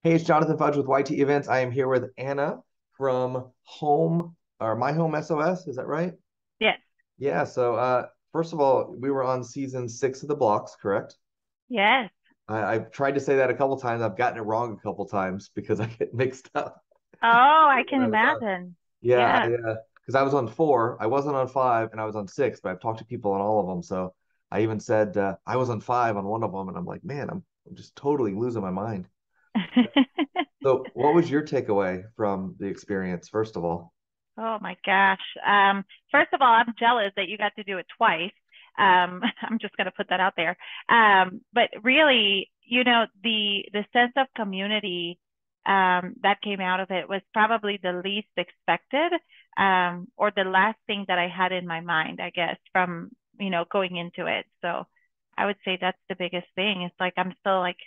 Hey, it's Jonathan Fudge with YT Events. I am here with Anna from My Home SOS. Is that right? Yes, Yeah. First of all, we were on season 6 of the blocks, correct? yes. I've tried to say that a couple times. I've gotten it wrong a couple times because I get mixed up Oh, I can when I was on. imagine. Yeah, Yes. because I was on 4, I wasn't on 5, and I was on 6, but I've talked to people on all of them. So I even said I was on 5 on one of them, and I'm like, man, I'm just totally losing my mind. So, what was your takeaway from the experience, first of all? Oh my gosh. First of all, I'm jealous that you got to do it twice. I'm just gonna put that out there. But really, the sense of community that came out of it was probably the least expected, or the last thing that I had in my mind, I guess, from going into it. So I would say that's the biggest thing. It's like I'm still like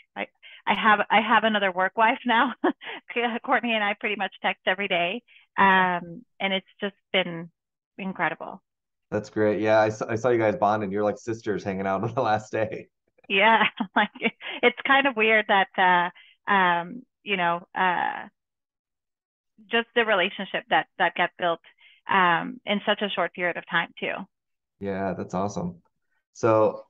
I have another work wife now. Courtney and I pretty much text every day. And it's just been incredible. That's great. Yeah, I saw you guys bonding. You're like sisters hanging out on the last day. Yeah, like it's kind of weird that um, you know, uh just the relationship that got built in such a short period of time too. Yeah, that's awesome. So,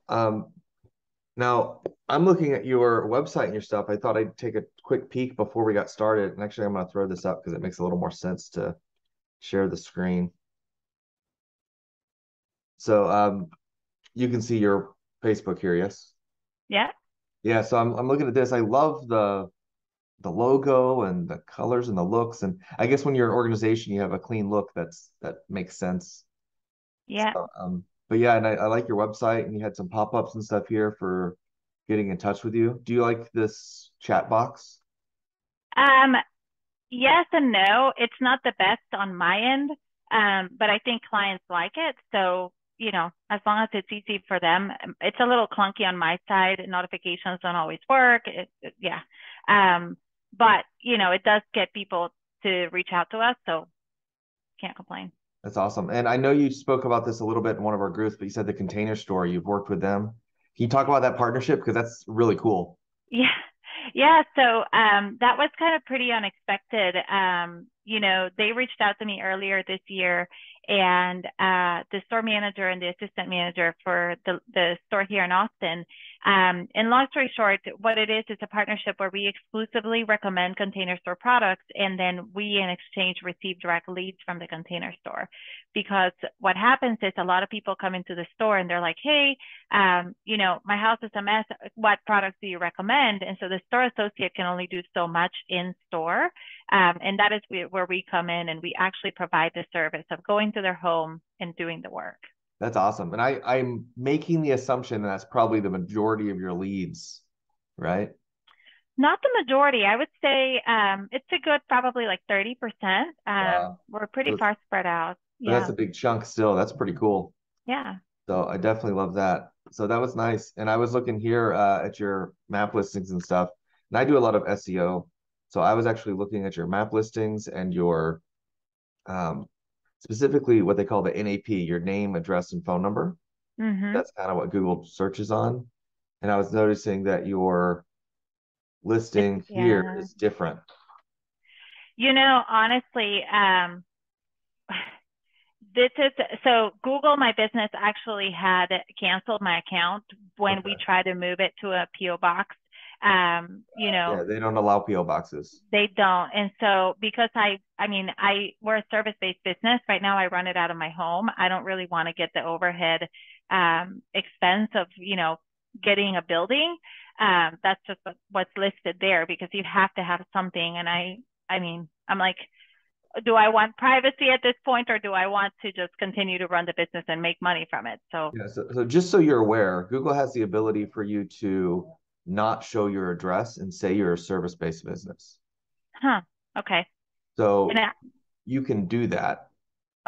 now I'm looking at your website and your stuff. I thought I'd take a quick peek before we got started. And actually, I'm going to throw this up because it makes a little more sense to share the screen. So, you can see your Facebook here, yes? Yeah. Yeah, so I'm looking at this. I love the logo and the colors and the looks. And I guess when you're an organization, you have a clean look that makes sense. Yeah. But yeah, and I like your website, and you had some pop-ups and stuff here for getting in touch with you. Do you like this chat box? Um, yes and no. It's not the best on my end, but I think clients like it. So, as long as it's easy for them, it's a little clunky on my side. Notifications don't always work. Yeah. But, it does get people to reach out to us. So can't complain. That's awesome. And I know you spoke about this a little bit in one of our groups, but you said the Container Store, you've worked with them. Can you talk about that partnership? Because that's really cool. Yeah. Yeah. So that was kind of pretty unexpected. They reached out to me earlier this year, and the store manager and the assistant manager for the store here in Austin. And long story short, what it is a partnership where we exclusively recommend Container Store products, and then we in exchange receive direct leads from the Container Store. Because what happens is a lot of people come into the store and they're like, hey, my house is a mess. What products do you recommend? And so the store associate can only do so much in store. And that is where we come in, and we actually provide the service of going to their home and doing the work. That's awesome. And I'm making the assumption that's probably the majority of your leads, right? Not the majority. I would say it's a good probably like 30%. Wow. We're pretty So far spread out. that's Yeah. a big chunk still. That's pretty cool. Yeah. So I definitely love that. So that was nice. And I was looking here at your map listings and stuff, and I do a lot of SEO. So I was actually looking at your map listings and your um, specifically what they call the NAP, your name, address, and phone number. Mm-hmm. That's kind of what Google searches on. And I was noticing that your It's listing here yeah. is different. Honestly, this is so Google My Business actually had canceled my account when we Okay. tried to move it to a PO box. Yeah, they don't allow PO boxes. They don't. And so because we're a service-based business. Right now I run it out of my home. I don't really want to get the overhead expense of, getting a building. That's just what's listed there because you have to have something. And I'm like, do I want privacy at this point, or do I want to just continue to run the business and make money from it? So, Yeah, so just so you're aware, Google has the ability for you to not show your address and say you're a service-based business. huh, okay. And So you can do that.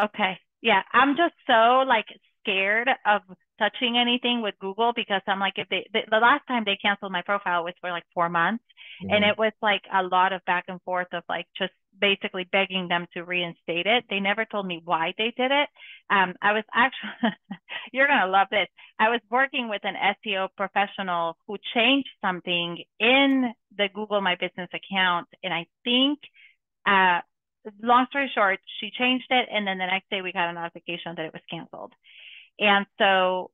okay. Yeah, I'm just so like scared of touching anything with Google because I'm like, if the last time they canceled my profile was for like 4 months, and Mhm. it was like a lot of back and forth of like just basically begging them to reinstate it. They never told me why they did it. I was actually, you're gonna love this. I was working with an SEO professional who changed something in the Google My Business account. And I think, uh, long story short, she changed it. And then the next day we got a notification that it was canceled. And so,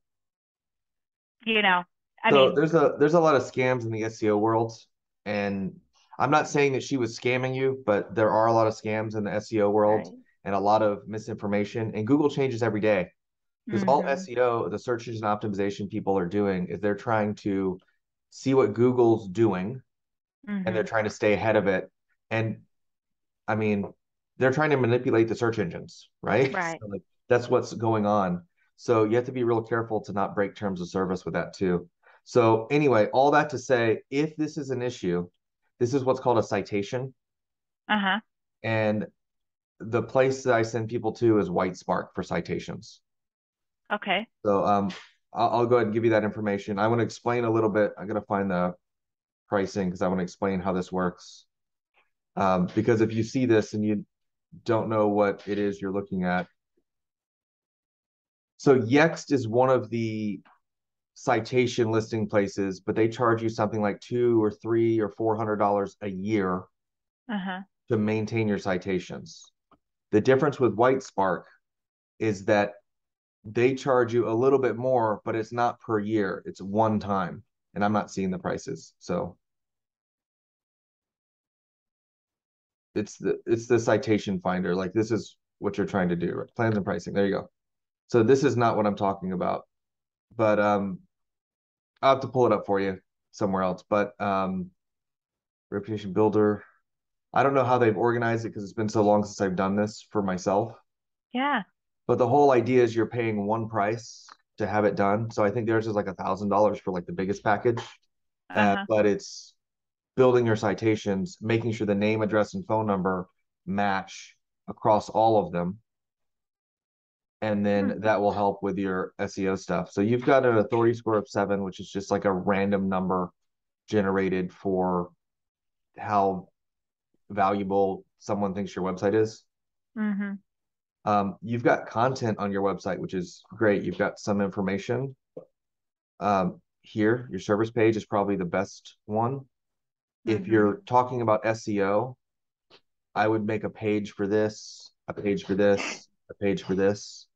you know, I So mean, there's a lot of scams in the SEO world, and I'm not saying that she was scamming you, but there are a lot of scams in the SEO world right. and a lot of misinformation. And Google changes every day because all Mm-hmm. SEO, the search engine optimization people are doing is they're trying to see what Google's doing and they're Mm-hmm. trying to stay ahead of it. And I mean, they're trying to manipulate the search engines, right? Right. So like that's what's going on. So you have to be real careful to not break terms of service with that too. So anyway, all that to say, if this is an issue, this is what's called a citation. Uh-huh. And the place that I send people to is White Spark for citations. Okay. So I'll go ahead and give you that information. I want to explain a little bit. I'm going to find the pricing because I want to explain how this works. Because if you see this and you don't know what it is you're looking at, so Yext is one of the citation listing places, but they charge you something like $200 or $300 or $400 a year Uh-huh. to maintain your citations. The difference with White Spark is that they charge you a little bit more, but it's not per year. It's one time. And I'm not seeing the prices. So it's the citation finder. Like this is what you're trying to do, right? Plans and pricing. There you go. So this is not what I'm talking about. But I'll have to pull it up for you somewhere else. But reputation builder. I don't know how they've organized it because it's been so long since I've done this for myself. Yeah. But the whole idea is you're paying one price to have it done. So I think theirs is like $1,000 for like the biggest package. Uh-huh. But it's building your citations, making sure the name, address, and phone number match across all of them. And Hmm. then that will help with your SEO stuff. So you've got an authority score of 7, which is just like a random number generated for how valuable someone thinks your website is. Mm-hmm. You've got content on your website, which is great. You've got some information. Here, your service page is probably the best one. If Mm-hmm. you're talking about SEO, I would make a page for this, a page for this, a page for this,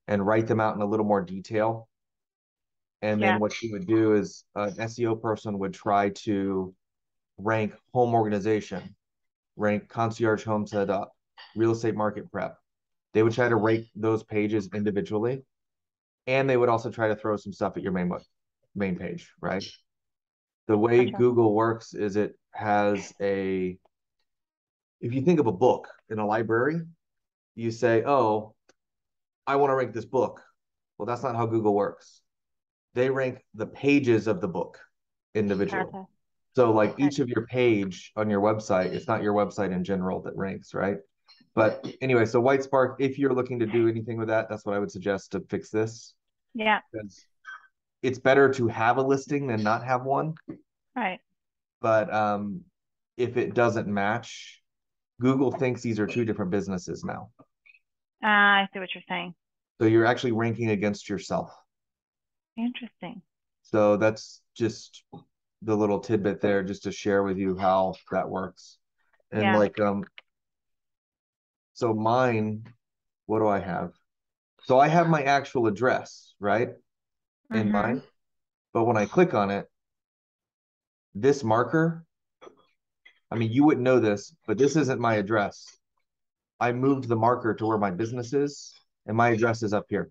and write them out in a little more detail. And then Yeah. what you would do is an SEO person would try to rank home organization, rank concierge home setup, real estate market prep. They would try to rank those pages individually, and they would also try to throw some stuff at your main page, right? The way Gotcha. Google works is it has a, if you think of a book in a library, you say, oh, I want to rank this book. Well, that's not how Google works. They rank the pages of the book individually. Gotcha. So like Right. each of your page on your website, it's not your website in general that ranks, right? But anyway, so White Spark, if you're looking to do anything with that, that's what I would suggest to fix this. Yeah. Because it's better to have a listing than not have one. Right. But if it doesn't match, Google thinks these are two different businesses now. I see what you're saying. So you're actually ranking against yourself. Interesting. So that's just the little tidbit there just to share with you how that works. And Yeah. like so mine, what do I have? So I have my actual address, right? In Mm-hmm. mine. But when I click on it, this marker, I mean, you wouldn't know this, but this isn't my address. I moved the marker to where my business is, and my address is up here.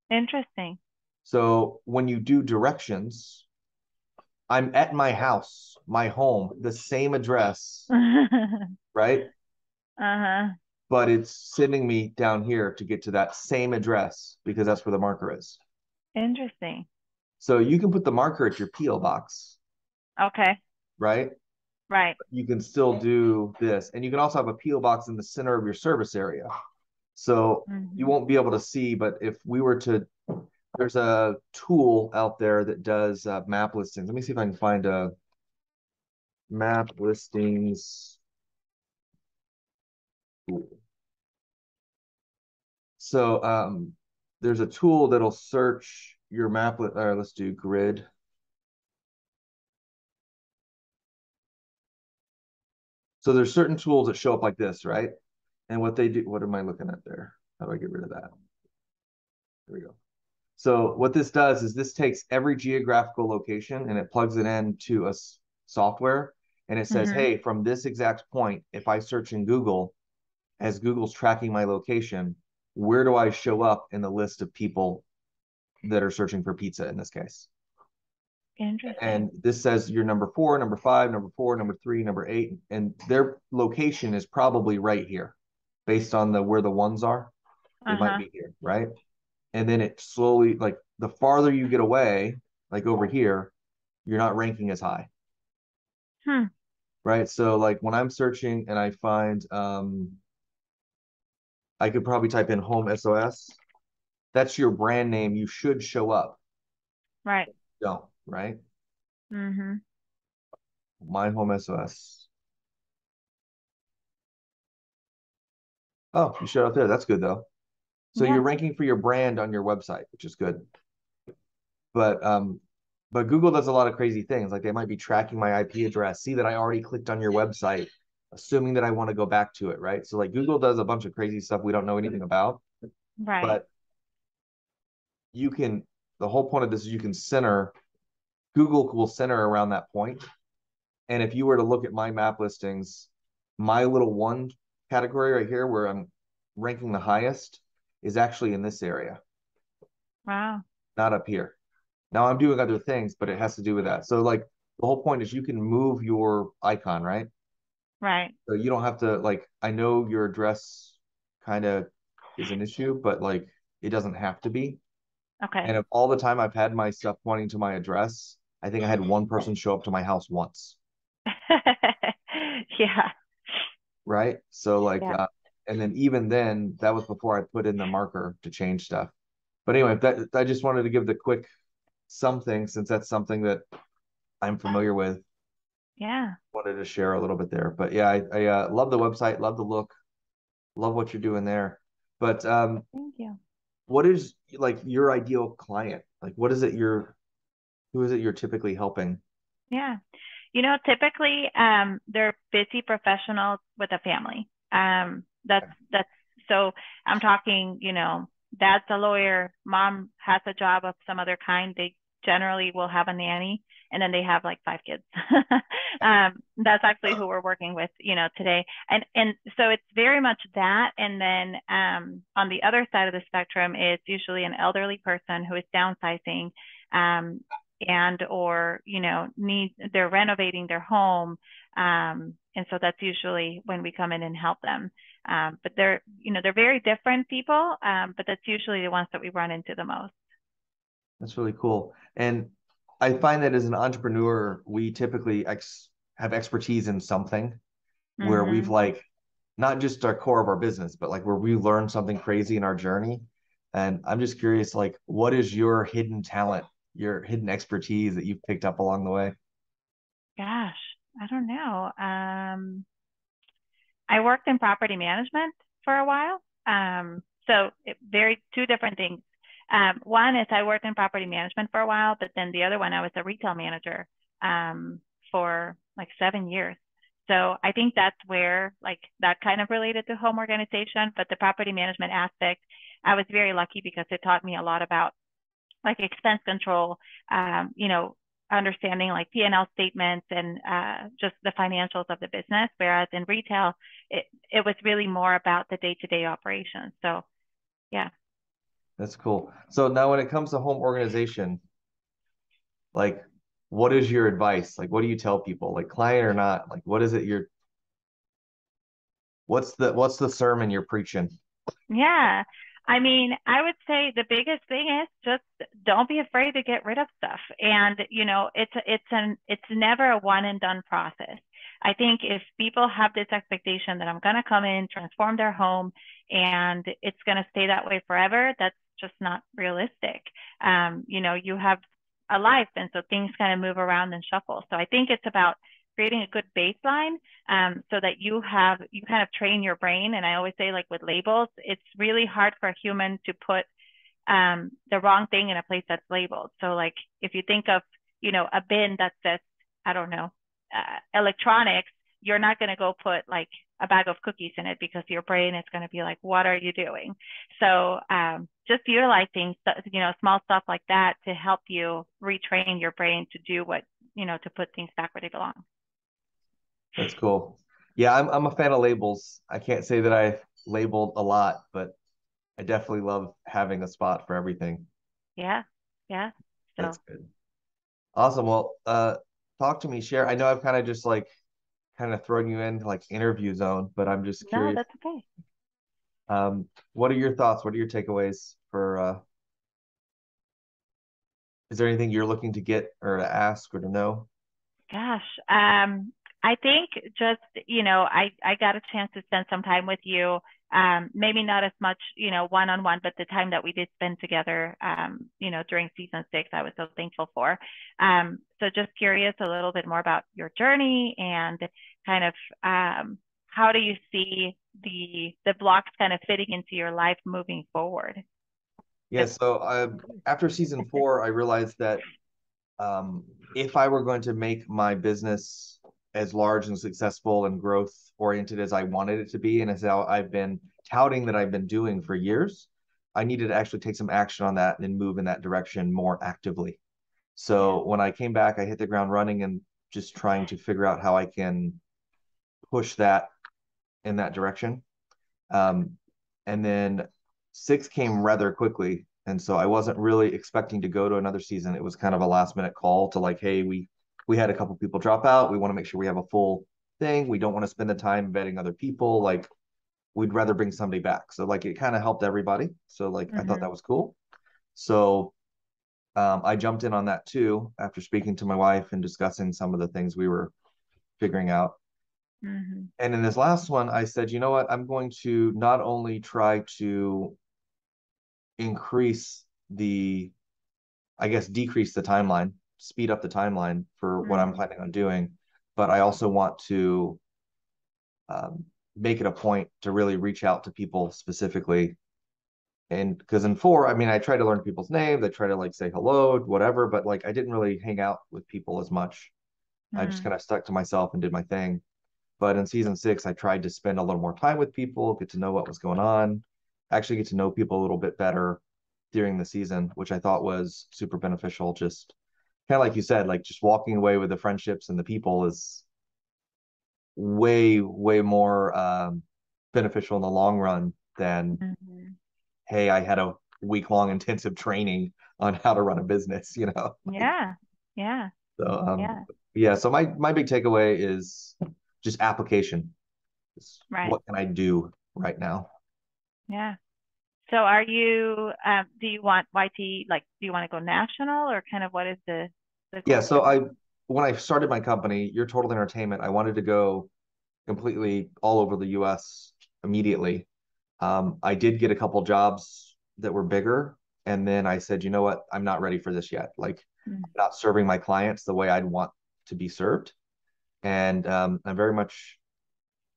Interesting. So when you do directions, I'm at my house, my home, the same address, right? Uh-huh. But it's sending me down here to get to that same address because that's where the marker is. Interesting. So you can put the marker at your PO box, Okay. right? Right. You can still do this. And you can also have a PO box in the center of your service area. So you Mm-hmm. won't be able to see, but if we were to, there's a tool out there that does map listings. Let me see if I can find a map listings tool. So there's a tool that'll search your map. Let's do grid. So there's certain tools that show up like this, right? And what they do, what am I looking at there? How do I get rid of that? There we go. So what this does is this takes every geographical location and it plugs it into a software. And it says, Mm-hmm. hey, from this exact point, if I search in Google, as Google's tracking my location, where do I show up in the list of people that are searching for pizza in this case? Interesting. And this says you're number 4, number 5, number 4, number 3, number 8, and their location is probably right here, based on the where the ones are. It might Uh-huh. be here, right? And then it slowly, like the farther you get away, like over here, you're not ranking as high, Hmm. right? So like when I'm searching and I find, I could probably type in Home SOS. That's your brand name. You should show up. Right. Don't, right? Mm-hmm. My Home SOS. Oh, you showed up there. That's good though. So Yeah. you're ranking for your brand on your website, which is good. But but Google does a lot of crazy things. Like they might be tracking my IP address, see that I already clicked on your website, assuming that I want to go back to it, right? So like Google does a bunch of crazy stuff we don't know anything about, Right. but you can the whole point of this is you can center Google will center around that point. And if you were to look at my map listings, my little one category right here where I'm ranking the highest is actually in this area, Wow. not up here. Now I'm doing other things, but it has to do with that. So like the whole point is you can move your icon, right? Right. So you don't have to like I know your address kind of is an issue, but like it doesn't have to be. Okay. And if all the time I've had my stuff pointing to my address, I think I had one person show up to my house once, Yeah. right? So like Yeah. and then even then that was before I put in the marker to change stuff. But anyway, that I just wanted to give the quick something since that's something that I'm familiar with. Yeah. Wanted to share a little bit there. But yeah, I love the website, love the look, love what you're doing there. But Thank you. what is like your ideal client? Like what is it who is it you're typically helping? Yeah. Typically, they're busy professionals with a family. That's so I'm talking, dad's a lawyer, mom has a job of some other kind. They generally will have a nanny, and then they have like 5 kids. That's actually who we're working with, today. And so it's very much that. And then on the other side of the spectrum is usually an elderly person who is downsizing. Um, and or they're renovating their home, and so that's usually when we come in and help them, but they're very different people, but that's usually the ones that we run into the most. That's really cool. And I find that as an entrepreneur, we typically have expertise in something where we've Mm-hmm. like not just our core of our business, but like where we learned something crazy in our journey. And I'm just curious, like, what is your hidden talent, your hidden expertise that you've picked up along the way? Gosh, I don't know. I worked in property management for a while. So very two different things. One is I worked in property management for a while, but then the other one, I was a retail manager for like 7 years. So I think that's where like that kind of related to home organization, but the property management aspect, I was very lucky because it taught me a lot about like expense control, understanding like P&L statements and just the financials of the business. Whereas in retail, it was really more about the day-to-day operations. So yeah. That's cool. So now when it comes to home organization, like what is your advice? Like what do you tell people? Like client or not? Like what is it what's the sermon you're preaching? Yeah. I mean, I would say the biggest thing is just don't be afraid to get rid of stuff. And, it's never a one and done process. I think if people have this expectation that I'm going to come in, transform their home, and it's going to stay that way forever, that's just not realistic. You have a life, and so things kind of move around and shuffle. So I think it's about creating a good baseline, so that you kind of train your brain. And I always say, like with labels, it's really hard for a human to put the wrong thing in a place that's labeled. So like if you think of, a bin that says, I don't know, electronics, you're not going to go put like a bag of cookies in it because your brain is going to be like, what are you doing? So just utilizing, small stuff like that to help you retrain your brain to do what, to put things back where they belong. That's cool. Yeah, I'm a fan of labels. I can't say that I labeled a lot, but I definitely love having a spot for everything. Yeah. Yeah. So That's good. Awesome. Well, talk to me, share. I know I've kind of just like kind of thrown you into like interview zone, but I'm just no, curious. that's okay. What are your thoughts? What are your takeaways for is there anything you're looking to get or to ask or to know? Gosh, I think just, I got a chance to spend some time with you. Maybe not as much, one-on-one, but the time that we did spend together, during season 6, I was so thankful for. So just curious a little bit more about your journey and kind of how do you see the blocks kind of fitting into your life moving forward? Yeah, so after season 4, I realized that if I were going to make my business as large and successful and growth oriented as I wanted it to be, and as how I've been touting that I've been doing for years, I needed to actually take some action on that and move in that direction more actively. Yeah. So when I came back, I hit the ground running and just trying to figure out how I can push that in that direction. Um, and then 6 came rather quickly. And so I wasn't really expecting to go to another season. It was kind of a last minute call to like, hey, we had a couple people drop out. We want to make sure we have a full thing. We don't want to spend the time vetting other people. Like we'd rather bring somebody back. So like it kind of helped everybody. So like I thought Mm-hmm. that was cool. So I jumped in on that too after speaking to my wife and discussing some of the things we were figuring out. Mm-hmm. And in this last one, I said, you know what? I'm going to not only try to increase the, I guess, decrease the timeline, speed up the timeline for what I'm Mm-hmm. planning on doing, but I also want to um, make it a point to really reach out to people specifically. And because in 4, I mean, I try to learn people's names, I try to like say hello, whatever, but like I didn't really hang out with people as much. I just Mm-hmm. kind of stuck to myself and did my thing. But in season 6, I tried to spend a little more time with people, get to know what was going on, actually get to know people a little bit better during the season, which I thought was super beneficial. Just kind of like you said, like just walking away with the friendships and the people is way, way more beneficial in the long run than, Mm-hmm. hey, I had a week-long intensive training on how to run a business, Like, Yeah. Yeah. so Yeah. yeah, so my big takeaway is just application. Just Right. what can I do right now? Yeah. So are you, do you want YT, like, do you want to go national or kind of what is the Yeah, goals for so that? I when I started my company, Your Total Entertainment, I wanted to go completely all over the US immediately. I did get a couple jobs that were bigger, and then I said, you know what, I'm not ready for this yet. Like, Mm. I'm not serving my clients the way I'd want to be served. And I'm very much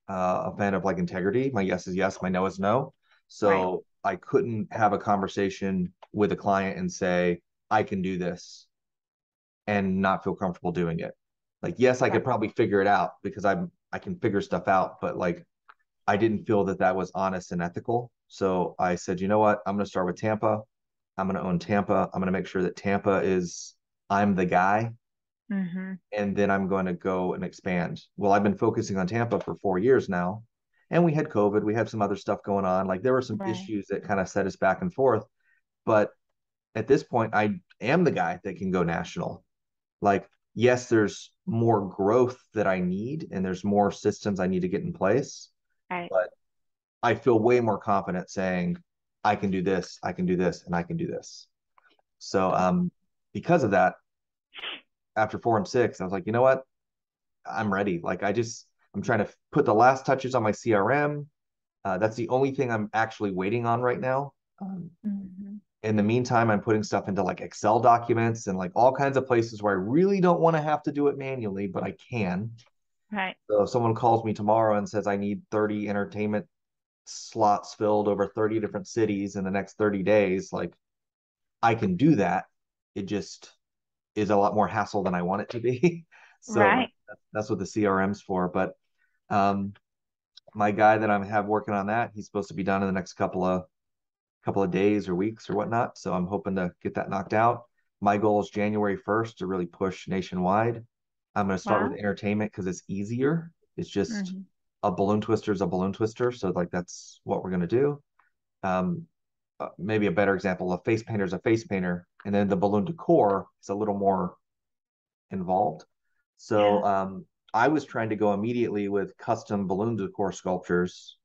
a fan of like integrity. My yes is yes, my no is no. Right. So I couldn't have a conversation with a client and say, I can do this and not feel comfortable doing it. Like, yes, I could Right. probably figure it out because I can figure stuff out, but like I didn't feel that that was honest and ethical. So I said, you know what? I'm going to start with Tampa. I'm going to own Tampa. I'm going to make sure that Tampa is I'm the guy, Mm-hmm. and then I'm going to go and expand. Well, I've been focusing on Tampa for 4 years now, and we had COVID. We had some other stuff going on. Like there were some Right. issues that kind of set us back and forth. But at this point, I am the guy that can go national. Like, yes, there's more growth that I need, and there's more systems I need to get in place. Right. But I feel way more confident saying, I can do this, I can do this, and I can do this. So, because of that, after 4 and 6, I was like, you know what? I'm ready. Like, I'm trying to put the last touches on my CRM. That's the only thing I'm actually waiting on right now. Mm-hmm. In the meantime, I'm putting stuff into like Excel documents and like all kinds of places where I really don't want to have to do it manually, but I can. Right. So if someone calls me tomorrow and says I need 30 entertainment slots filled over 30 different cities in the next 30 days, like I can do that. It just is a lot more hassle than I want it to be. So like Right. that's what the CRM's for. But My guy that I have working on that, he's supposed to be done in the next couple of days or weeks or whatnot. So I'm hoping to get that knocked out. My goal is January 1st to really push nationwide. I'm going to start with Wow. entertainment because it's easier. It's just Hmm. a balloon twister is a balloon twister. So like that's what we're going to do. Um, Maybe a better example, a face painter is a face painter, and then the balloon decor is a little more involved. So Yeah. I was trying to go immediately with custom balloon decor sculptures,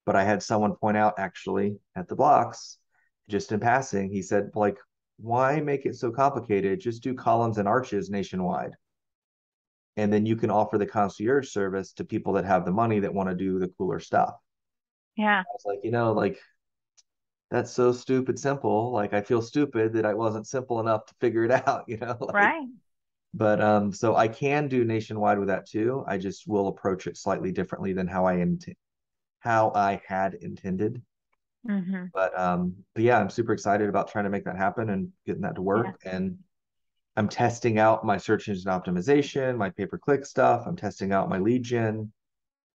but I had someone point out actually at the blocks, just in passing, he said, like, why make it so complicated? Just do columns and arches nationwide. And then you can offer the concierge service to people that have the money that want to do the cooler stuff. Yeah. I was like, like that's so stupid simple. Like I feel stupid that I wasn't simple enough to figure it out, like Right. but so I can do nationwide with that too. I just will approach it slightly differently than how I had intended. Hmm. But yeah, I'm super excited about trying to make that happen and getting that to Yeah. work. And I'm testing out my search engine optimization, my pay-per-click stuff. I'm testing out my lead gen.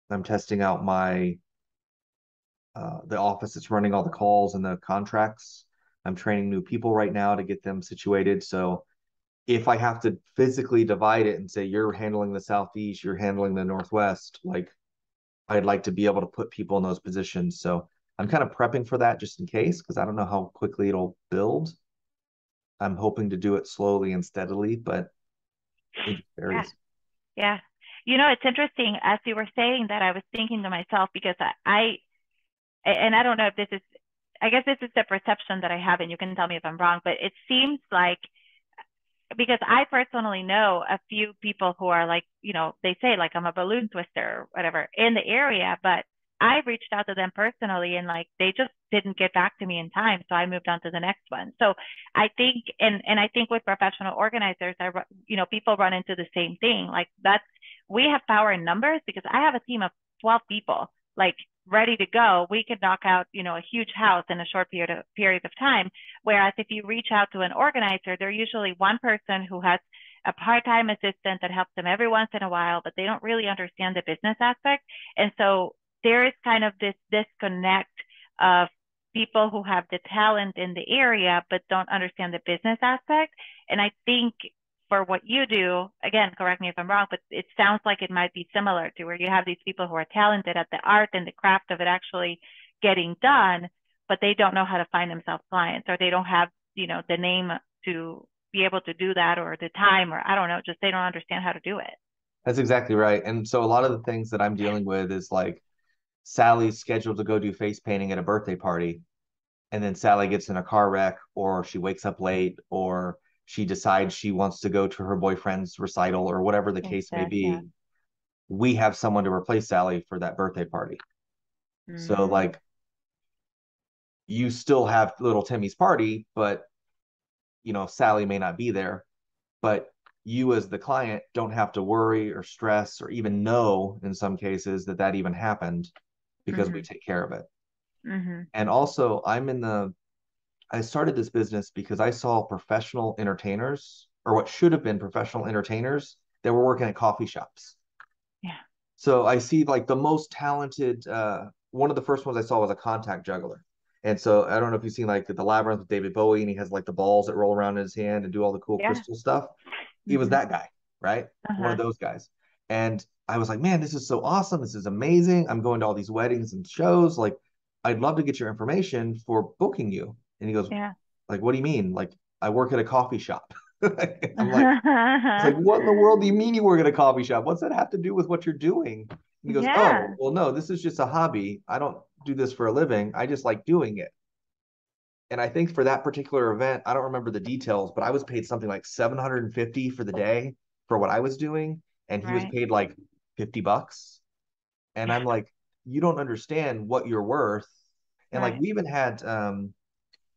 I'm testing out my the office that's running all the calls and the contracts. I'm training new people right now to get them situated. So if I have to physically divide it and say you're handling the southeast, you're handling the northwest, like I'd like to be able to put people in those positions. So I'm kind of prepping for that just in case because I don't know how quickly it'll build. I'm hoping to do it slowly and steadily, but it just Yeah. varies. Yeah. It's interesting as you were saying that I was thinking to myself because and I don't know if this is, I guess this is the perception that I have, and you can tell me if I'm wrong, but it seems like because I personally know a few people who are like, they say like I'm a balloon twister or whatever in the area, but I reached out to them personally and like they just didn't get back to me in time. So I moved on to the next one. So I think, and I think with professional organizers, people run into the same thing. Like we have power in numbers because I have a team of 12 people, like ready to go. We could knock out, a huge house in a short period of time. Whereas if you reach out to an organizer, they're usually one person who has a part-time assistant that helps them every once in a while, but they don't really understand the business aspect. And so there is kind of this disconnect of people who have the talent in the area, but don't understand the business aspect. And I think for what you do, again, correct me if I'm wrong, but it sounds like it might be similar to where you have these people who are talented at the art and the craft of it actually getting done, but they don't know how to find themselves clients or they don't have, the name to be able to do that or the time or I don't know, just they don't understand how to do it. That's exactly right. And so a lot of the things that I'm dealing with is like Sally's scheduled to go do face painting at a birthday party, and then Sally gets in a car wreck, or she wakes up late, or she decides she wants to go to her boyfriend's recital, or whatever the case may Instead, yeah. be. We have someone to replace Sally for that birthday party. So Mm, like you still have little Timmy's party, but Sally may not be there, but you as the client don't have to worry or stress or even know in some cases that that even happened because we mm-hmm, take care of it. mm-hmm. And also, I started this business because I saw professional entertainers or what should have been professional entertainers that were working at coffee shops. Yeah. So I see like the most talented, one of the first ones I saw was a contact juggler. And so I don't know if you've seen like the Labyrinth with David Bowie and he has like the balls that roll around in his hand and do all the cool Yeah. crystal stuff. He was Mm-hmm. that guy, right? One of Uh-huh. those guys. And I was like, man, this is so awesome. This is amazing. I'm going to all these weddings and shows. Like, I'd love to get your information for booking you. And he goes, Yeah. like, what do you mean? Like, I work at a coffee shop. I'm like, it's like, what in the world do you mean you work at a coffee shop? What's that have to do with what you're doing? And he goes, oh, Yeah. well, no, this is just a hobby. I don't do this for a living. I just like doing it. And I think for that particular event, I don't remember the details, but I was paid something like 750 for the day for what I was doing, and he was Right. paid like $50. And Yeah. I'm like, you don't understand what you're worth. And like Right. we even had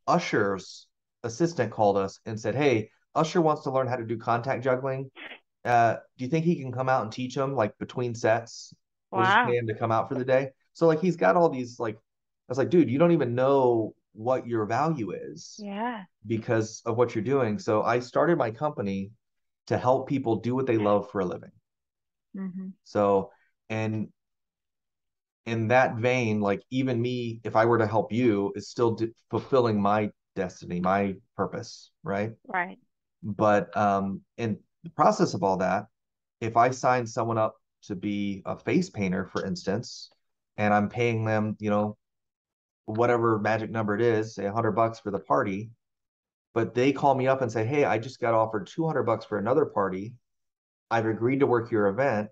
Usher's assistant called us and said, hey, Usher wants to learn how to do contact juggling. Do you think he can come out and teach him like between sets? We'll just pay Wow. him to come out for the day. So like he's got all these like, I was like, dude, you don't even know what your value is Yeah. because of what you're doing. So I started my company to help people do what they love for a living. Mm-hmm. So And in that vein, like even me, if I were to help you, is still fulfilling my destiny, my purpose, right? Right. But in the process of all that, if I sign someone up to be a face painter, for instance, and I'm paying them, whatever magic number it is, say $100 for the party, but they call me up and say, "Hey, I just got offered $200 for another party. I've agreed to work your event.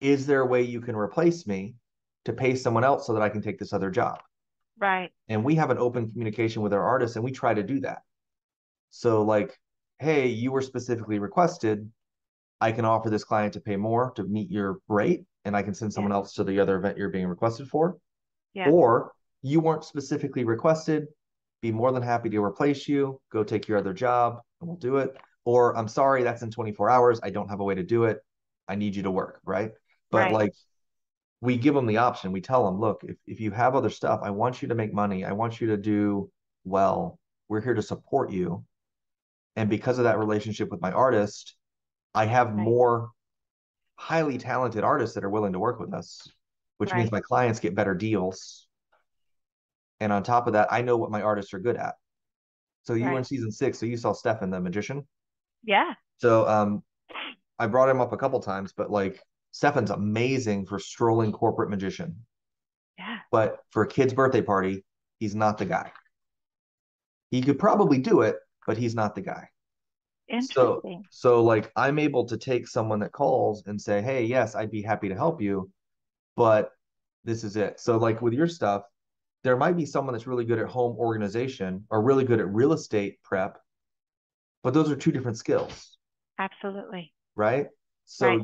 Is there a way you can replace me to pay someone else so that I can take this other job?" Right. And we have an open communication with our artists and we try to do that. So like, hey, you were specifically requested. I can offer this client to pay more to meet your rate, and I can send Yeah. someone else to the other event you're being requested for. Yeah. Or you weren't specifically requested, be more than happy to replace you, go take your other job, and we'll do it. Or I'm sorry, that's in 24 hours. I don't have a way to do it. I need you to work, right? But Right. like we give them the option. We tell them, look, if you have other stuff, I want you to make money. I want you to do well. We're here to support you. And because of that relationship with my artist, I have Right. more highly talented artists that are willing to work with us, which means Right. my clients get better deals. And on top of that, I know what my artists are good at. So you were in Right. season 6, so you saw Stefan the magician. Yeah. So I brought him up a couple times, but like Stefan's amazing for strolling corporate magician. Yeah. But for a kid's birthday party, he's not the guy. He could probably do it, but he's not the guy. So Interesting. so like I'm able to take someone that calls and say, "Hey, yes, I'd be happy to help you, but this is it." So like with your stuff, there might be someone that's really good at home organization or really good at real estate prep, but those are two different skills, Absolutely. right? Right. So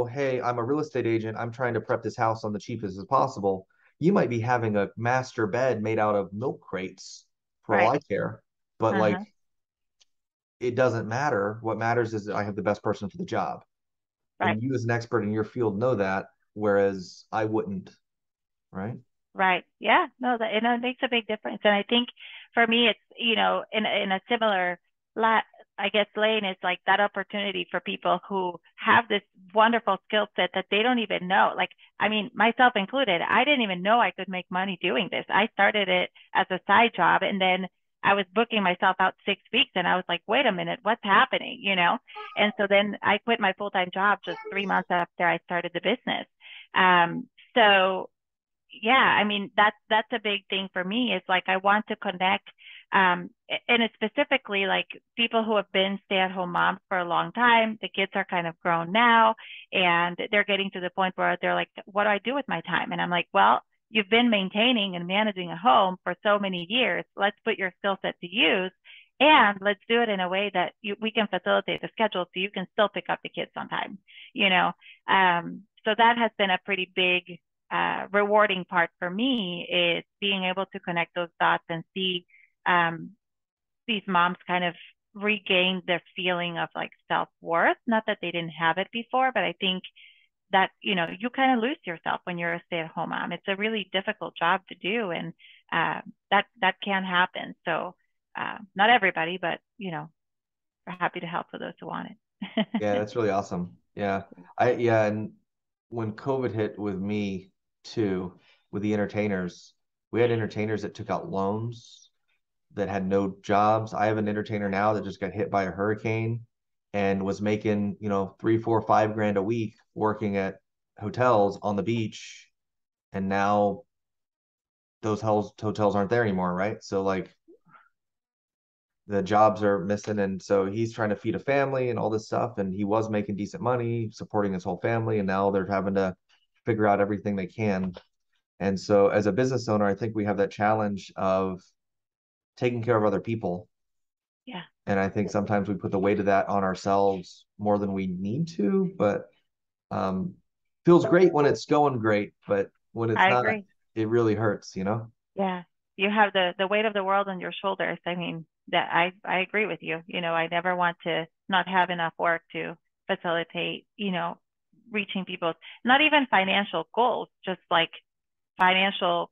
hey, I'm a real estate agent. I'm trying to prep this house on the cheapest as possible. You might be having a master bed made out of milk crates for all Right. I care, but like Uh-huh. it doesn't matter. What matters is that I have the best person for the job. Right. And you as an expert in your field know that, whereas I wouldn't, right? Right. Yeah. No, that and it makes a big difference. And I think for me, it's, in a similar la I guess lane is like that opportunity for people who have this wonderful skill set that they don't even know. Like, I mean, myself included, I didn't even know I could make money doing this. I started it as a side job and then I was booking myself out 6 weeks and I was like, wait a minute, what's happening? And so then I quit my full-time job just 3 months after I started the business. So yeah, I mean that's a big thing for me is like I want to connect and it's specifically like people who have been stay-at-home moms for a long time. The kids are kind of grown now and they're getting to the point where they're like, what do I do with my time? And I'm like, well, you've been maintaining and managing a home for so many years. Let's put your skill set to use and let's do it in a way that we can facilitate the schedule so you can still pick up the kids on time, you know? So that has been a pretty big rewarding part for me is being able to connect those dots and see um, these moms kind of regain their feeling of like self-worth. Not that they didn't have it before, but I think that, you kind of lose yourself when you're a stay-at-home mom. It's a really difficult job to do, and that can happen. So not everybody, but, we're happy to help for those who want Yeah, it. that's really awesome. Yeah. And when COVID hit with me too, with the entertainers, we had entertainers that took out loans that had no jobs. I have an entertainer now that just got hit by a hurricane and was making, 3, 4, 5 grand a week working at hotels on the beach. And now those hotels aren't there anymore, right? So like the jobs are missing. And so he's trying to feed a family and all this stuff. And he was making decent money, supporting his whole family. And now they're having to figure out everything they can. And so as a business owner, I think we have that challenge of taking care of other people. Yeah, And I think sometimes we put the weight of that on ourselves more than we need to, but um, feels great when it's going great, but when it's I not, agree. it really hurts. Yeah, you have the weight of the world on your shoulders. I mean, that I agree with you. I never want to not have enough work to facilitate, reaching people's not even financial goals, just like financial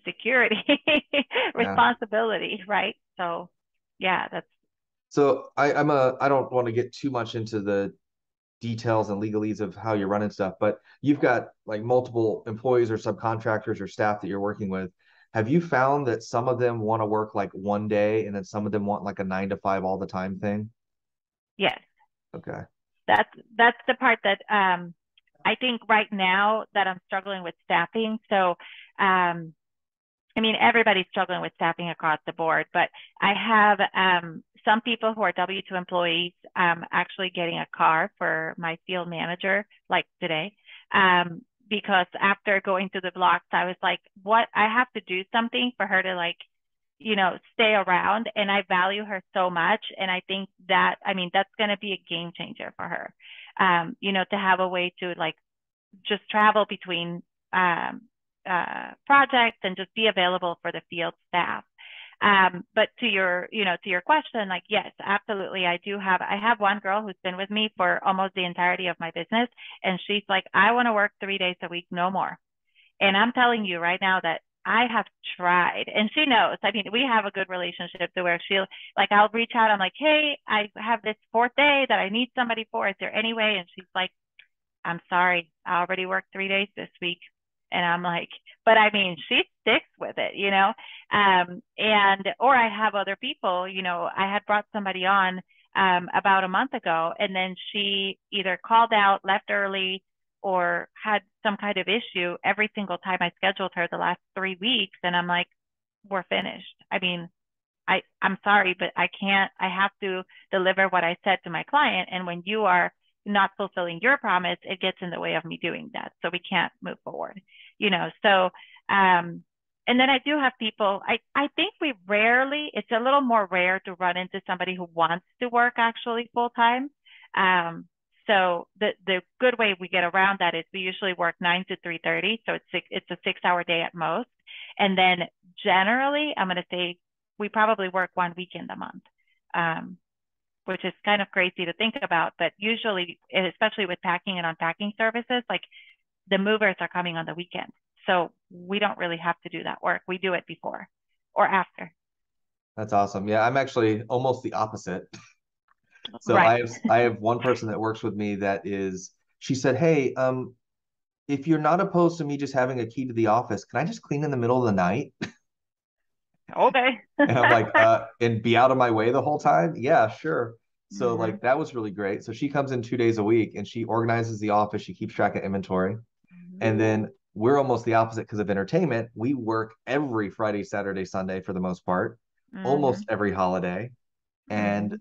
security, Yeah. responsibility, right? So, yeah, that's So I don't want to get too much into the details and legalese of how you're running stuff, but you've got like multiple employees or subcontractors or staff that you're working with. Have you found that some of them want to work like one day and then some of them want like a 9 to 5 all the time thing? Yes. Okay. That's the part that I think right now that I'm struggling with staffing. So I mean, everybody's struggling with staffing across the board, but I have some people who are W-2 employees actually getting a car for my field manager, like today, because after going through the blocks, I was like, what? I have to do something for her to like, stay around. And I value her so much. And I think that, I mean, that's going to be a game changer for her, to have a way to like just travel between projects and just be available for the field staff. But to your question, like, yes, absolutely. I have one girl who's been with me for almost the entirety of my business. And she's like, I want to work 3 days a week, no more. And I'm telling you right now that I have tried, and she knows. I mean, we have a good relationship to where she'll like, I'll reach out. I'm like, hey, I have this fourth day that I need somebody for. Is there any way? And she's like, I'm sorry, I already worked 3 days this week. And I'm like, but I mean, she sticks with it, or I have other people, I had brought somebody on about a month ago, and then she either called out, left early, or had some kind of issue every single time I scheduled her the last 3 weeks. And I'm like, we're finished. I mean, I'm sorry, but I can't, I have to deliver what I said to my client. And when you are not fulfilling your promise, it gets in the way of me doing that. So we can't move forward, So, and then I do have people, I think it's a little more rare to run into somebody who wants to work actually full time. So the good way we get around that is we usually work 9 to 3:30. So it's a 6-hour day at most. And then generally, I'm going to say we probably work one weekend a month. Which is kind of crazy to think about, but usually, especially with packing and unpacking services, like the movers are coming on the weekend. So we don't really have to do that work. We do it before or after. That's awesome. Yeah, I'm actually almost the opposite. So Right. I have one person that works with me she said, hey, if you're not opposed to me just having a key to the office, can I just clean in the middle of the night? Okay. And I'm like, and be out of my way the whole time? Yeah, sure. So Mm-hmm. like that was really great. So she comes in 2 days a week and she organizes the office, she keeps track of inventory. Mm-hmm. And then we're almost the opposite because of entertainment. We work every Friday, Saturday, Sunday for the most part, Mm-hmm. almost every holiday. And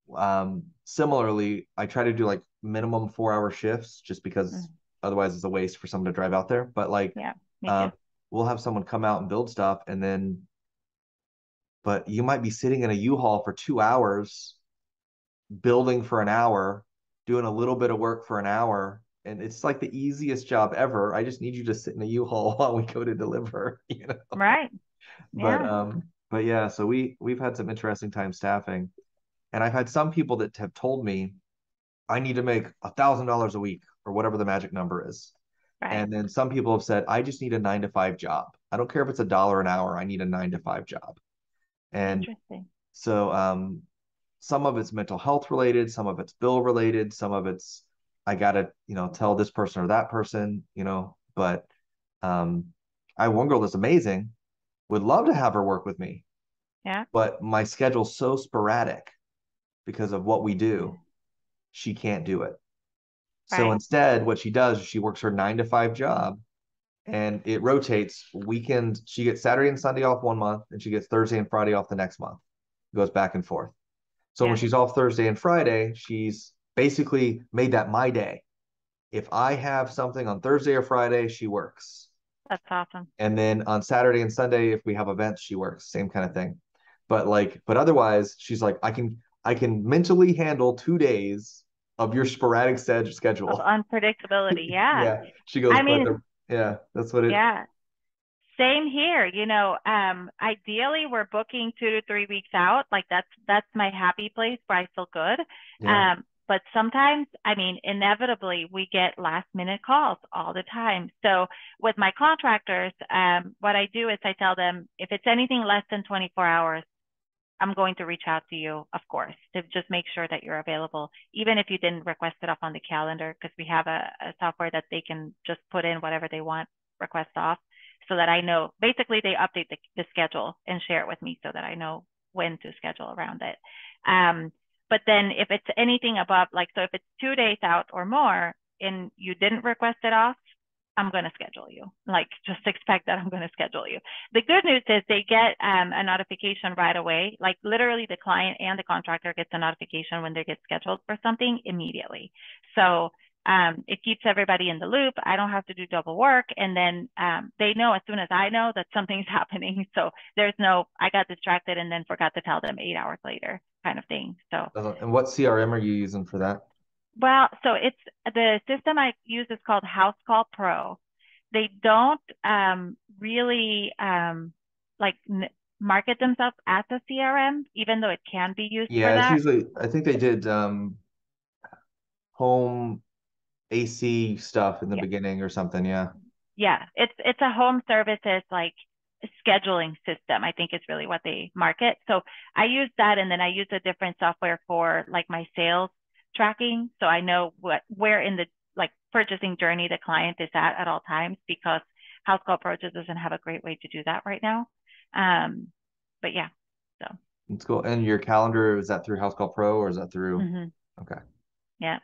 Mm-hmm. similarly, I try to do like minimum 4 hour shifts just because Mm-hmm. otherwise it's a waste for someone to drive out there. But like, Yeah, me too. um, we'll have someone come out and build stuff, but you might be sitting in a U-Haul for 2 hours, building for an hour, doing a little bit of work for an hour. And it's like the easiest job ever. I just need you to sit in a U-Haul while we go to deliver, Right. But Yeah. but yeah, so we've had some interesting time staffing. And I've had some people that have told me I need to make $1,000 a week or whatever the magic number is. Right. And then some people have said, I just need a 9 to 5 job. I don't care if it's $1 an hour. I need a 9 to 5 job. And Interesting. so some of it's mental health related, some of it's bill related, some of it's I gotta, tell this person or that person, but um I have one girl that's amazing, would love to have her work with me, Yeah. but my schedule's so sporadic because of what we do, she can't do it. So Right. instead, what she does is she works her 9 to 5 job and it rotates weekend. She gets Saturday and Sunday off one month and she gets Thursday and Friday off the next month. It goes back and forth. So when Yeah. she's off Thursday and Friday, she's basically made that my day. If I have something on Thursday or Friday, she works. That's awesome. And then on Saturday and Sunday, if we have events, she works. Same kind of thing. But otherwise, she's like, I can mentally handle 2 days of your sporadic Of schedule. unpredictability. Yeah. Yeah. She goes, I but mean, yeah, that's what it. yeah. Same here. Ideally we're booking 2 to 3 weeks out. Like that's my happy place where I feel good. Yeah. But sometimes, I mean, inevitably we get last minute calls all the time. So with my contractors, what I do is I tell them if it's anything less than 24 hours, I'm going to reach out to you, of course, to just make sure that you're available, even if you didn't request it off on the calendar, because we have a software that they can just put in whatever they want, request off, so that I know. Basically, they update the schedule and share it with me so that I know when to schedule around it. But then if it's anything above, like, so if it's 2 days out or more and you didn't request it off, I'm going to schedule you. Like, just expect that I'm going to schedule you. The good news is they get a notification right away. Like, literally the client and the contractor gets a notification when they get scheduled for something immediately. So it keeps everybody in the loop. I don't have to do double work. And then they know as soon as I know that something's happening. So there's no, I got distracted and then forgot to tell them 8 hours later kind of thing. So, And what CRM are you using for that? well, so it's the system I use is called House Call Pro. They don't really like market themselves as a CRM, even though it can be used for Yeah, it's that. usually, I think they did home AC stuff in the Yeah, beginning or something. Yeah. yeah. It's a home services like scheduling system, I think is really what they market. So I use that, and then I use a different software for like my sales tracking. So I know where in the like purchasing journey the client is at all times, because House Call Pro just doesn't have a great way to do that right now. But yeah, so It's cool. And your calendar, is that through House Call Pro or is that through? Okay. yeah,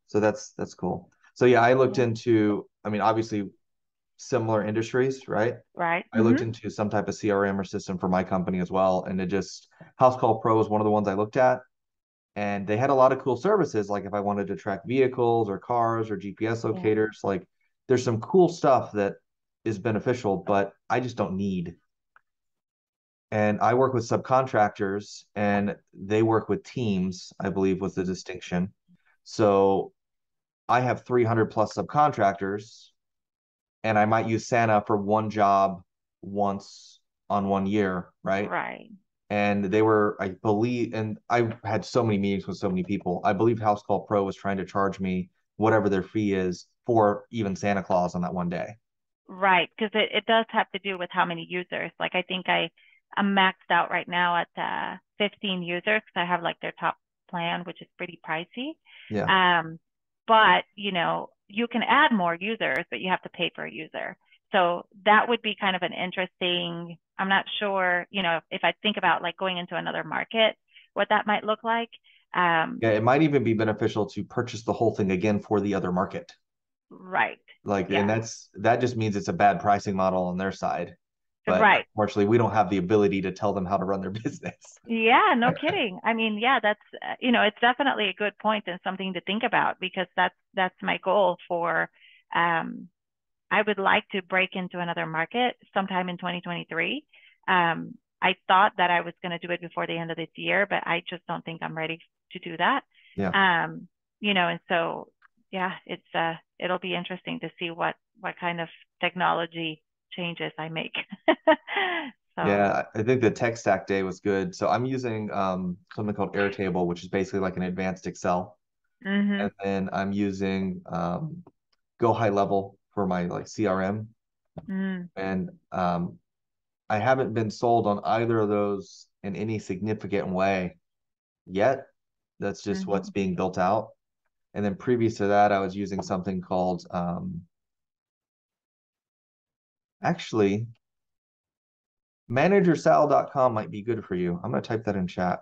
So that's cool. So yeah, I looked yeah, into, I mean, obviously similar industries, right? right. I looked into some type of CRM or system for my company as well. And it just, House Call Pro was one of the ones I looked at. And they had a lot of cool services. Like if I wanted to track vehicles or cars or GPS Yeah, locators, like there's some cool stuff that is beneficial, but I just don't need. And I work with subcontractors and they work with teams, I believe was the distinction. So I have 300 plus subcontractors and I might use Santa for one job once on 1 year, right? right. And they were, I believe, and I had so many meetings with so many people. I believe House Call Pro was trying to charge me whatever their fee is for even Santa Claus on that one day. Right, because it does have to do with how many users. Like I think I'm maxed out right now at 15 users because I have like their top plan, which is pretty pricey. Yeah. But you can add more users, but you have to pay per user. So that would be kind of an interesting. I'm not sure, if I think about like going into another market, what that might look like. Yeah, it might even be beneficial to purchase the whole thing again for the other market. Right. Like, and Yeah. that just means it's a bad pricing model on their side. But Right. unfortunately, we don't have the ability to tell them how to run their business. Yeah, no kidding. I mean, yeah, that's it's definitely a good point and something to think about, because that's my goal for I would like to break into another market sometime in 2023. I thought that I was going to do it before the end of this year, but I just don't think I'm ready to do that. Yeah. And so yeah, it'll be interesting to see what kind of technology changes I make. So, Yeah, I think the tech stack day was good. So I'm using something called Airtable, which is basically like an advanced Excel. mhm, And then I'm using Go High Level for my like CRM. mm, And I haven't been sold on either of those in any significant way yet. That's just what's mhm. being built out. And then previous to that, I was using something called actually managersal.com might be good for you. I'm going to type that in chat.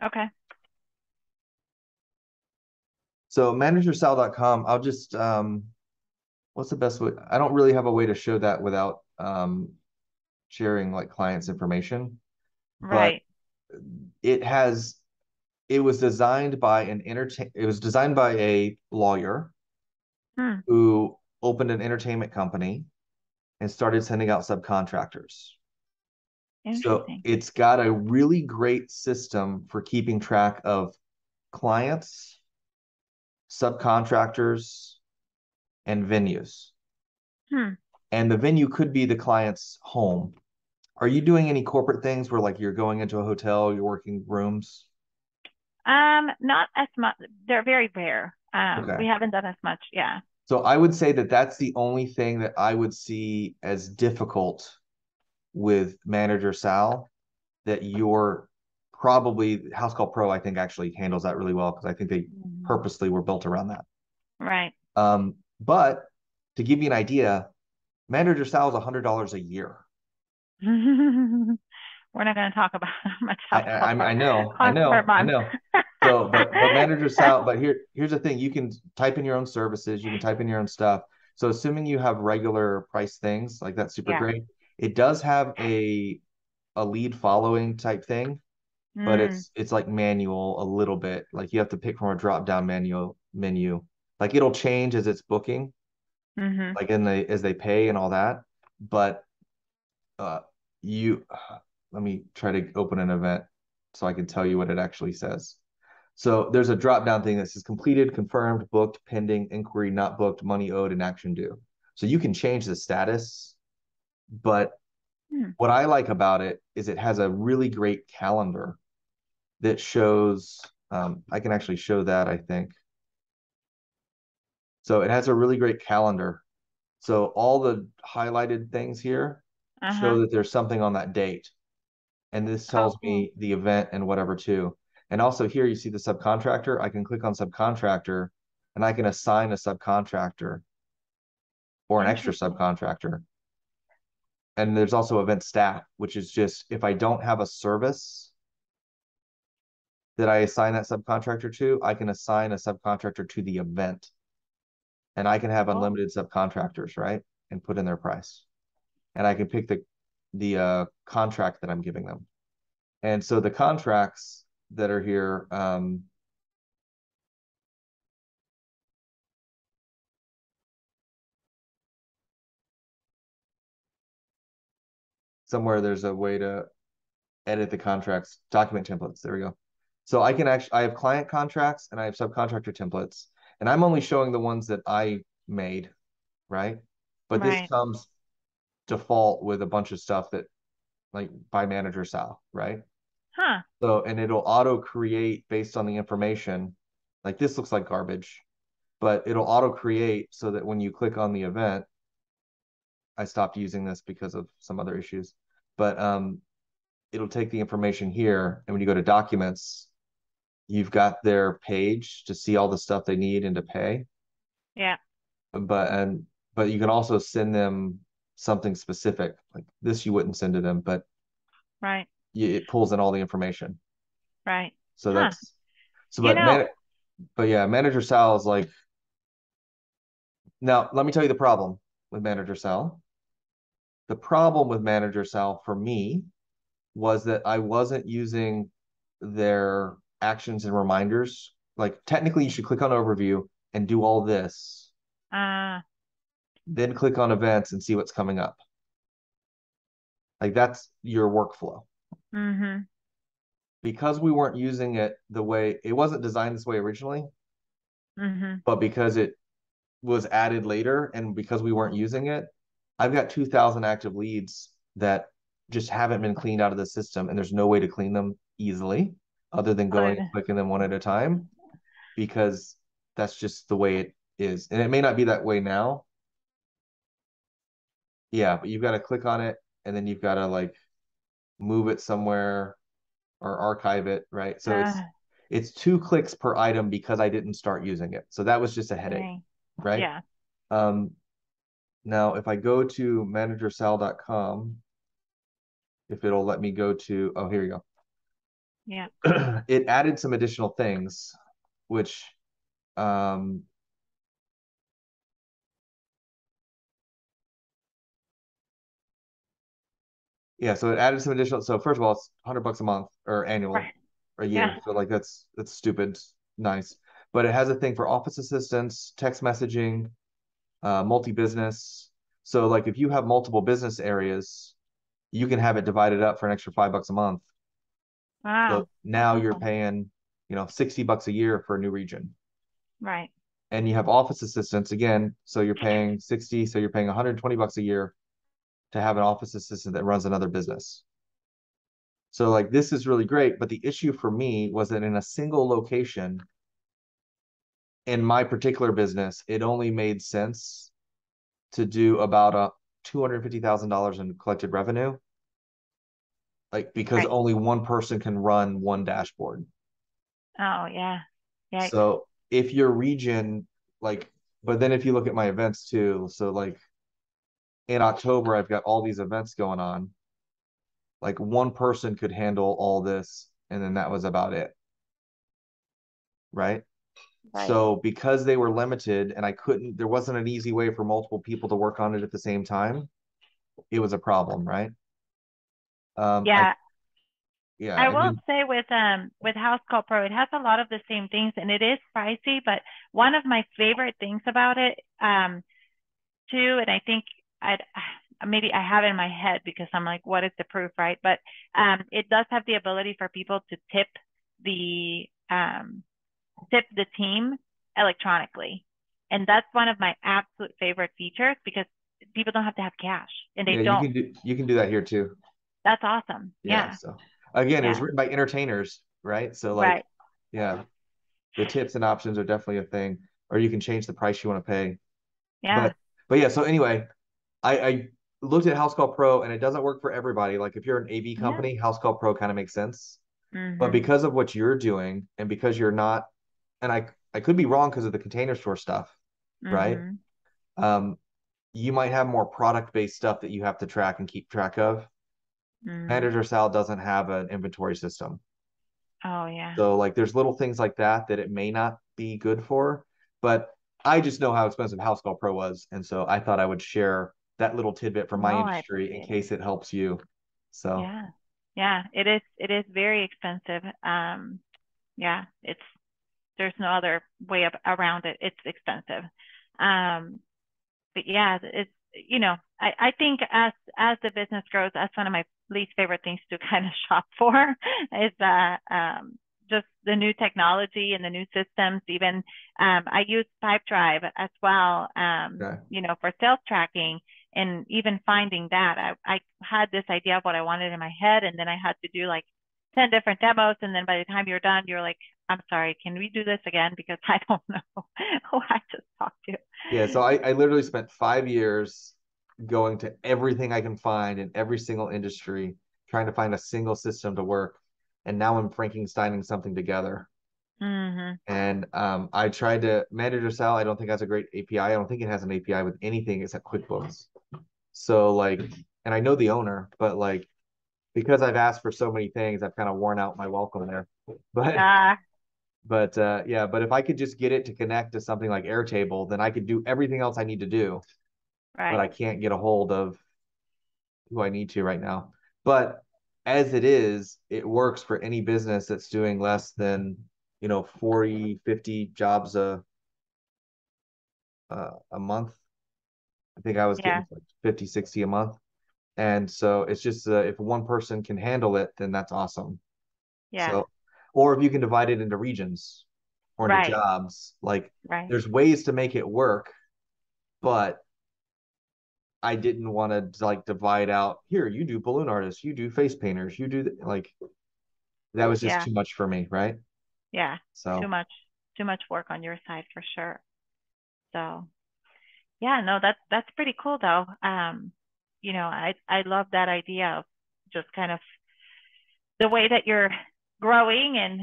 Okay. So managersal.com, I'll just what's the best way? I don't really have a way to show that without sharing like clients' information, but Right. it has it was designed by it was designed by a lawyer Hmm. who opened an entertainment company and started sending out subcontractors. So Interesting. it's got a really great system for keeping track of clients, subcontractors, and venues. Hmm. And the venue could be the client's home. Are you doing any corporate things where like you're going into a hotel, you're working rooms? Not as much. They're very rare. Okay. We haven't done as much. Yeah. So I would say that that's the only thing that I would see as difficult with Manager Sal, that you're probably House Call Pro, I think, actually handles that really well because I think they purposely were built around that. Right. But to give you an idea, manager sal is $100 a year. We're not going to talk about how much I, house I, call I know, I cost per know, I month. know. So, but manager sal, but here's the thing: you can type in your own services, you can type in your own stuff. So, assuming you have regular price things, like that's super Yeah. great. It does have a lead following type thing, but Mm. it's like manual a little bit. Like you have to pick from a drop down menu. Like it'll change as it's booking, Mm-hmm. like as they pay and all that. But uh, you let me try to open an event so I can tell you what it actually says. So there's a drop down thing that says completed, confirmed, booked, pending, inquiry not booked, money owed, and action due. So you can change the status, but Mm. what I like about it is it has a really great calendar that shows. I can actually show that, I think. So it has a really great calendar. So all the highlighted things here Uh-huh. show that there's something on that date. And this Oh, tells cool. me the event and whatever too. And also here you see the subcontractor. I can click on subcontractor and I can assign a subcontractor or an extra Interesting. subcontractor. And there's also event staff, which is just if I don't have a service that I assign that subcontractor to, I can assign a subcontractor to the event. And I can have Oh, unlimited subcontractors, right? And put in their price. And I can pick the contract that I'm giving them. And so the contracts that are here, somewhere there's a way to edit the contracts, document templates. There we go. So I can actually, I have client contracts and I have subcontractor templates, and I'm only showing the ones that I made, right? But this right. comes default with a bunch of stuff that like by manager Sal, right? Huh. So, and it'll auto create based on the information. Like this looks like garbage, but it'll auto create so that when you click on the event, I stopped using this because of some other issues, but it'll take the information here. And when you go to documents, you've got their page to see all the stuff they need and to pay. Yeah. But you can also send them something specific. Like this you wouldn't send to them, but Right. it pulls in all the information. Right. So Huh. that's so You know, but yeah, manager Sal is like now let me tell you the problem with manager Sal. The problem with manager Sal for me was that I wasn't using their actions and reminders. Like technically you should click on overview and do all this, uh, then click on events and see what's coming up. Like that's your workflow. mm-hmm. Because we weren't using it the way it wasn't designed this way originally, Mm-hmm. but because it was added later and because we weren't using it, I've got 2,000 active leads that just haven't been cleaned out of the system, and there's no way to clean them easily other than Other going and than, clicking them one at a time because that's just the way it is. And it may not be that way now. Yeah, but you've got to click on it and then you've got to like move it somewhere or archive it, right? So uh, it's 2 clicks per item because I didn't start using it. So that was just a headache, dang. right? Yeah. Um, Now if I go to managersal.com, if it'll let me go to, oh, here you Yeah. go. It added some additional things, which um yeah, so it added some additional. So first of all, it's $100 a month or annually Right. or a Yeah. year. So like that's stupid nice. But it has a thing for office assistants, text messaging, multi-business. So like if you have multiple business areas, you can have it divided up for an extra $5 a month. So Wow. That's now you're awesome. paying, $60 a year for a new region. Right. And you have office assistants again, so you're paying 60, so you're paying $120 a year to have an office assistant that runs another business. So like this is really great, but the issue for me was that in a single location in my particular business, it only made sense to do about a $250,000 in collected revenue. like because Right. only one person can run one dashboard. Oh, yeah. Yikes. So if your region, like, but then if you look at my events too, so like in October, I've got all these events going on. Like one person could handle all this, and then that was about it, right? Right. So because they were limited and I couldn't, there wasn't an easy way for multiple people to work on it at the same time, it was a problem, right? I Yeah. yeah, I I will mean, say with House Call Pro, it has a lot of the same things and it is pricey, but one of my favorite things about it, too, and I think I'd maybe I have it in my head because I'm like, what is the proof, right? But it does have the ability for people to the tip the team electronically. And that's one of my absolute favorite features because people don't have to have cash and they yeah, don't. you can do that here too. That's awesome. Yeah. Yeah. So again, it was Yeah. written by entertainers, right? So like, Right. yeah, the tips and options are definitely a thing, or you can change the price you want to pay. Yeah. But yeah, so anyway, I looked at House Call Pro and it doesn't work for everybody. Like if you're an AV Yeah. company, House Call Pro kind of makes sense. But Mhm. because of what you're doing and because you're not, and I could be wrong because of the Container Store stuff, right? Mhm. Um, you might have more product-based stuff that you have to track and keep track of. Mm. Manager Sal doesn't have an inventory system. Oh yeah. So like there's little things like that that it may not be good for, but I just know how expensive House Call Pro was, and so I thought I would share that little tidbit from my No, I industry in appreciate it. case it helps you. So Yeah. Yeah. It is very expensive. Yeah, there's no other way around it. It's expensive. Um, but yeah, I think as the business grows, that's one of my least favorite things to kind of shop for is just the new technology and the new systems. Even I use Pipedrive as well, okay. for sales tracking and even finding that I had this idea of what I wanted in my head, and then I had to do like 10 different demos, and then by the time you're done, you're like, I'm sorry, can we do this again? Because I don't know who I just talked to. Yeah, so I literally spent 5 years going to everything I can find in every single industry, trying to find a single system to work. And now I'm Frankensteining something together. Hmm. And I tried to Manager Sal, I don't think has a great API. I don't think it has an API with anything except QuickBooks. So like, and I know the owner, but like because I've asked for so many things, I've kind of worn out my welcome there. But Ah, yeah, but if I could just get it to connect to something like Airtable, then I could do everything else I need to do, but right. I can't get a hold of who I need to right now. But as it is, it works for any business that's doing less than, 40, 50 jobs a month. I think I was getting Yeah. like 50, 60 a month. And so it's just if one person can handle it, then that's awesome. Yeah. So, or if you can divide it into regions or into Right. jobs, like Right. there's ways to make it work, but I didn't want to like divide out here, you do balloon artists, you do face painters, you do like that was just Yeah. too much for me, right? Yeah. Too So, much, too much work on your side for sure. So yeah, no, that's pretty cool though. I love that idea of just kind of the way that you're growing and,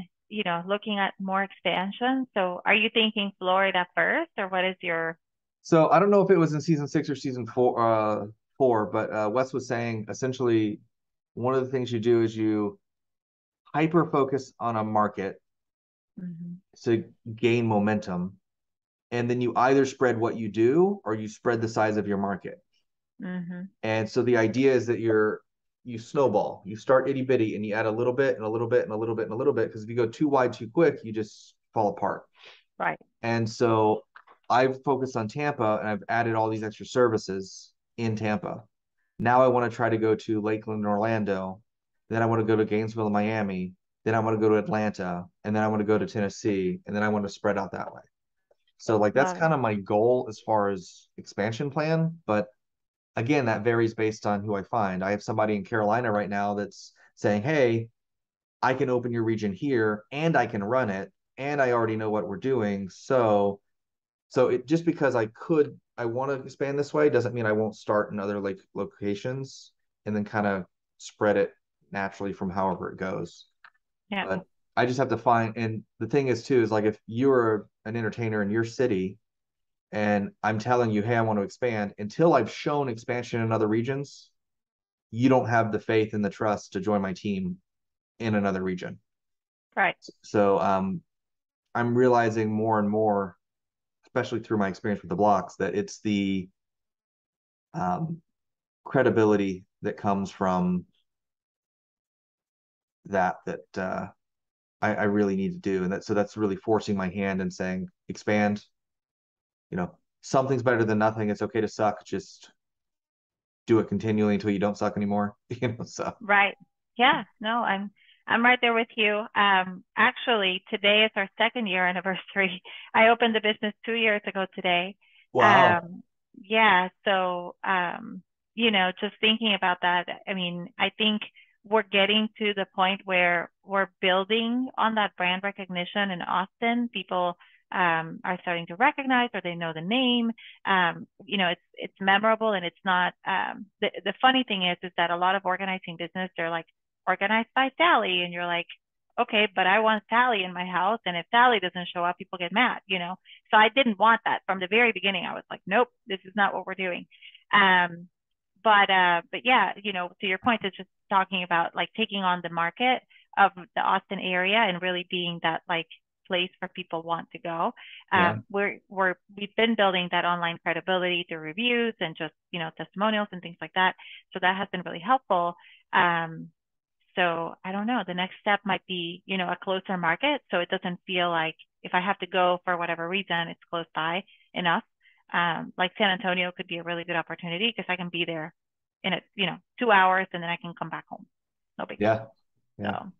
looking at more expansion. So are you thinking Florida first or what is your so I don't know if it was in season 6 or season four, but Wes was saying essentially one of the things you do is you hyper focus on a market Mhm. to gain momentum, and then you either spread what you do or you spread the size of your market. Mhm. And so the idea is that you snowball. You start itty bitty and you add a little bit and a little bit and a little bit and a little bit because if you go too wide too quick, you just fall apart. Right. And so I've focused on Tampa and I've added all these extra services in Tampa. Now I want to try to go to Lakeland and Orlando. Then I want to go to Gainesville and Miami. Then I want to go to Atlanta. And then I want to go to Tennessee. And then I want to spread out that way. So like that's Love it. kind of my goal as far as expansion plan. But again, that varies based on who I find. I have somebody in Carolina right now that's saying, hey, I can open your region here and I can run it. And I already know what we're doing. So it just because I want to expand this way doesn't mean I won't start in other like locations and then kind of spread it, naturally from however it goes. Yeah. But I just have to find, and the thing is too, is like if you're an entertainer in your city and I'm telling you, hey, I want to expand, until I've shown expansion in other regions, you don't have the faith and the trust to join my team in another region. Right. So I'm realizing more and more, especially through my experience with the blocks, that it's the um, credibility that comes from that I really need to do. And that's really forcing my hand and saying, expand, something's better than nothing. It's okay to suck. Just do it continually until you don't suck anymore. So Right. Yeah. No, I'm right there with you. Actually, today is our second year anniversary. I opened the business 2 years ago today. wow. Yeah. So, just thinking about that, I mean, I think we're getting to the point where we're building on that brand recognition in Austin. People are starting to recognize, or they know the name. It's memorable, and it's not. The funny thing is that a lot of organizing business, they're like organized by Sally, and you're like, okay, but I want Sally in my house, and if Sally doesn't show up, people get mad. So I didn't want that from the very beginning. I was like, nope, this is not what we're doing. But yeah, to your point, it's just talking about like taking on the market of the Austin area and really being that like place where people want to go. Yeah. We've been building that online credibility through reviews and just testimonials and things like that. So that has been really helpful. So I don't know. The next step might be a closer market, so it doesn't feel like if I have to go for whatever reason, it's close by enough. Like San Antonio could be a really good opportunity because I can be there in 2 hours and then I can come back home. No big deal. Yeah. Yeah. So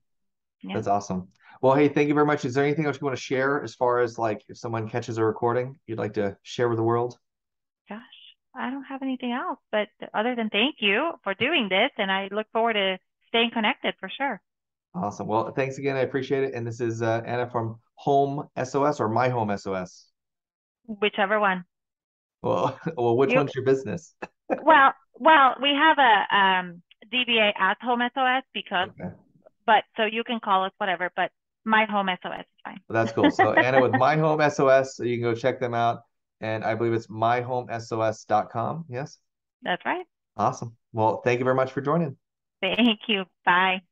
yeah. That's awesome. Well, hey, thank you very much. Is there anything else you want to share as far as like if someone catches a recording you'd like to share with the world? Gosh, I don't have anything else, but other than thank you for doing this, and I look forward to staying connected for sure. Awesome. Well, thanks again. I appreciate it. And this is Anna from Home SOS or My Home SOS. Whichever one. Well, which You one's your business? well, we have a DBA at Home SOS Okay. but so you can call us whatever, but My Home SOS is fine. Well, that's cool. So Anna with My Home SOS, so you can go check them out. And I believe it's myhomesos.com. Yes. That's right. Awesome. Well, thank you very much for joining. Thank you. Bye.